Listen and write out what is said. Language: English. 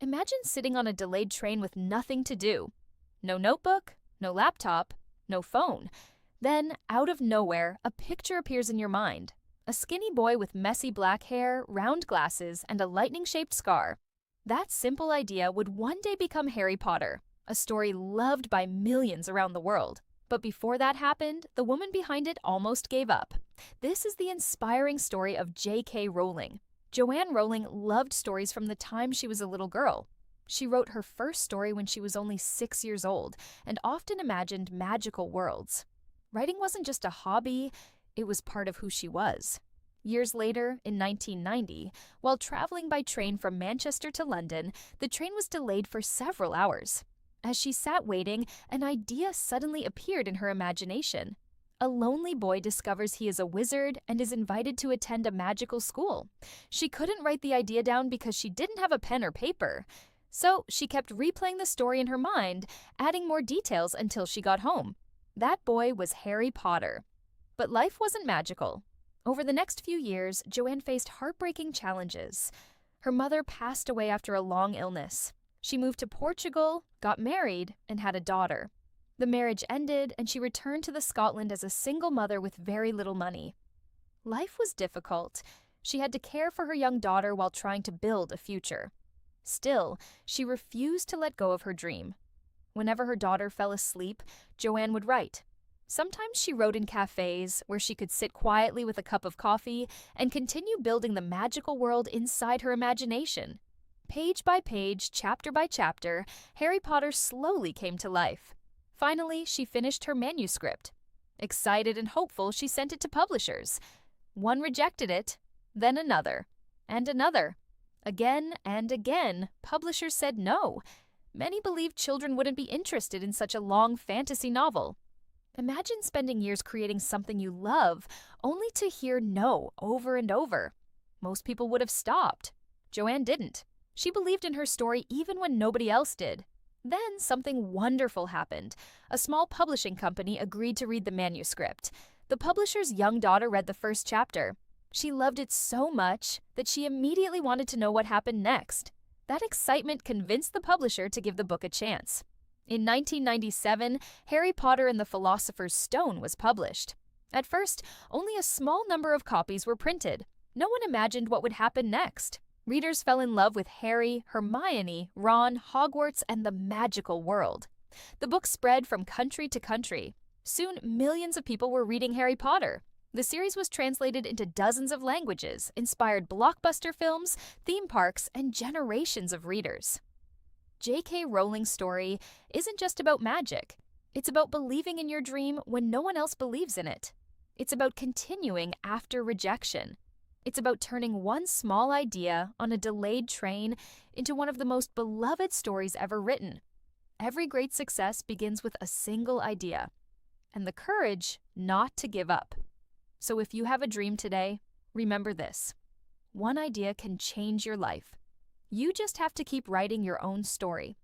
Imagine sitting on a delayed train with nothing to do. No notebook, no laptop, no phone. Then, out of nowhere, a picture appears in your mind. A skinny boy with messy black hair, round glasses, and a lightning-shaped scar. That simple idea would one day become Harry Potter, a story loved by millions around the world. But before that happened, the woman behind it almost gave up. This is the inspiring story of J.K. Rowling. Joanne Rowling loved stories from the time she was a little girl. She wrote her first story when she was only 6 years old and often imagined magical worlds. Writing wasn't just a hobby, it was part of who she was. Years later, in 1990, while traveling by train from Manchester to London, the train was delayed for several hours. As she sat waiting, an idea suddenly appeared in her imagination. A lonely boy discovers he is a wizard and is invited to attend a magical school. She couldn't write the idea down because she didn't have a pen or paper. So she kept replaying the story in her mind, adding more details until she got home. That boy was Harry Potter. But life wasn't magical. Over the next few years, Joanne faced heartbreaking challenges. Her mother passed away after a long illness. She moved to Portugal, got married, and had a daughter. The marriage ended, and she returned to Scotland as a single mother with very little money. Life was difficult. She had to care for her young daughter while trying to build a future. Still, she refused to let go of her dream. Whenever her daughter fell asleep, Joanne would write. Sometimes she wrote in cafes, where she could sit quietly with a cup of coffee and continue building the magical world inside her imagination. Page by page, chapter by chapter, Harry Potter slowly came to life. Finally, she finished her manuscript. Excited and hopeful, she sent it to publishers. One rejected it, then another, and another. Again and again, publishers said no. Many believed children wouldn't be interested in such a long fantasy novel. Imagine spending years creating something you love, only to hear no over and over. Most people would have stopped. Joanne didn't. She believed in her story even when nobody else did. Then something wonderful happened. A small publishing company agreed to read the manuscript. The publisher's young daughter read the first chapter. She loved it so much that she immediately wanted to know what happened next. That excitement convinced the publisher to give the book a chance. In 1997, Harry Potter and the Philosopher's Stone was published. At first, only a small number of copies were printed. No one imagined what would happen next. Readers fell in love with Harry, Hermione, Ron, Hogwarts, and the magical world. The book spread from country to country. Soon, millions of people were reading Harry Potter. The series was translated into dozens of languages, inspired blockbuster films, theme parks, and generations of readers. J.K. Rowling's story isn't just about magic. It's about believing in your dream when no one else believes in it. It's about continuing after rejection. It's about turning one small idea on a delayed train into one of the most beloved stories ever written. Every great success begins with a single idea, and the courage not to give up. So if you have a dream today, remember this. One idea can change your life. You just have to keep writing your own story.